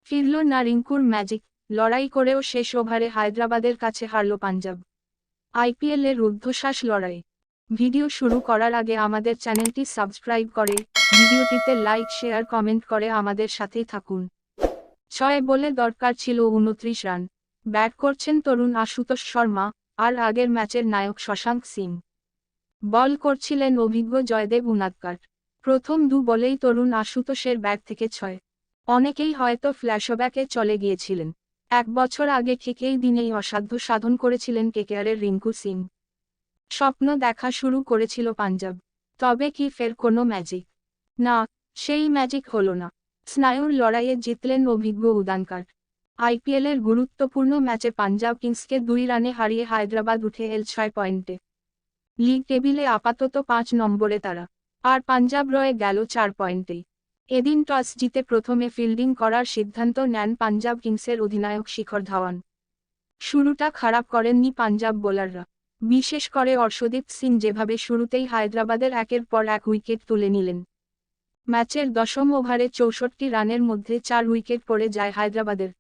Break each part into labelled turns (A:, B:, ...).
A: ফিরল না রিঙ্কুর ম্যাজিক, লড়াই করেও শেষ ওভারে হায়দ্রাবাদের কাছে হারল পাঞ্জাব। আইপিএলের রুদ্ধশ্বাস লড়াই। ভিডিও শুরু করার আগে আমাদের চ্যানেলটি সাবস্ক্রাইব করে, ভিডিওটিতে লাইক শেয়ার কমেন্ট করে আমাদের সাথেই থাকুন। 6 বলে দরকার ছিল 29 রান। ব্যাট করছেন তরুণ আশুতোষ শর্মা, আর আগের ম্যাচের নায়ক শশাঙ্ক সিং। বল করছিলেন অভিজ্ঞ জয়দেব উনাদকাট। প্রথম 2 বলেই তরুণ আশুতোষের ব্যাট থেকে 6। অনেকেই হয়তো ফ্ল্যাশব্যাকে চলে গিয়েছিলেন। 1 বছর আগে ঠিক এই দিনেই অসাধ্য সাধন করেছিলেন কেকেআরের রিঙ্কু সিং। স্বপ্ন দেখা শুরু করেছিল পাঞ্জাব। তবে কি ফের কোনো ম্যাজিক? না, সেই ম্যাজিক হলো না। স্নায়ুর লড়াইয়ে জিতলেন অভিজ্ঞ উদানকাট। আইপিএলের গুরুত্বপূর্ণ ম্যাচে পাঞ্জাব কিংসকে 2 রানে হারিয়ে হায়দ্রাবাদ উঠে এল 6 পয়েন্টে। লিগ টেবিলে আপাতত 5 নম্বরে তারা। আর পাঞ্জাব রয়ে গেল 4 পয়েন্টেই। এদিন টস জিতে প্রথমে ফিল্ডিং করার সিদ্ধান্ত নেন পাঞ্জাব কিংসের অধিনায়ক শিখর ধাওয়ান। শুরুটা খারাপ করেননি পাঞ্জাব বোলাররা। বিশেষ করে অর্শদীপ সিং যেভাবে শুরুতেই হায়দ্রাবাদের একের পর এক উইকেট তুলে নিলেন। ম্যাচের 10ম ওভারে 64 রানের মধ্যে 4 উইকেট পড়ে যায় হায়দ্রাবাদের।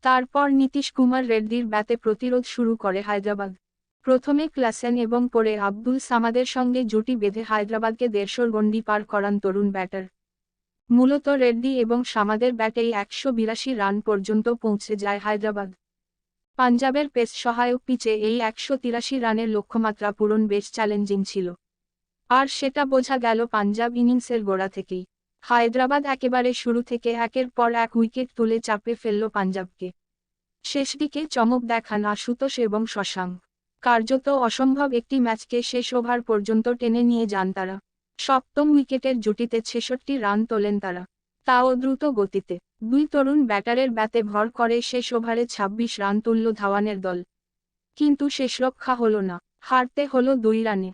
A: তারপর নীতিশ কুমার রেড্ডির ব্যাটে প্রতিরোধ শুরু করে হায়দ্রাবাদ। প্রথমে ক্লাসেন এবং পরে আব্দুল সামাদের সঙ্গে জুটি বেঁধে হায়দ্রাবাদকে 150 গন্ডি পার করান তরুণ ব্যাটার। মূলত রেড্ডি এবং সামাদের ব্যাটেই 182 রান পর্যন্ত পৌঁছে যায় হায়দ্রাবাদ। পাঞ্জাবের পেস সহায়ক পিচে এই 183 রানের লক্ষ্যমাত্রা পূরণ বেশ চ্যালেঞ্জিং ছিল। আর সেটা বোঝা গেল পাঞ্জাব ইনিংসের গোড়া থেকেই। হায়দ্রাবাদ একেবারে শুরু থেকে একের পর এক উইকেট তুলে চাপে ফেলল পাঞ্জাবকে। শেষদিকে চমক দেখান আশুতোষ এবং শশাঙ্ক। কার্যত অসম্ভব একটি ম্যাচকে শেষ ওভার পর্যন্ত টেনে নিয়ে যান তারা। 7ম উইকেটের জুটিতে 66 রান তোলেন তারা, তাও দ্রুত গতিতে। 2 তরুণ ব্যাটারের ব্যাতে ভর করে শেষ ওভারে 26 রান তুলল ধাওয়ানের দল। কিন্তু শেষরক্ষা হলো না, হারতে হলো 2 রানে।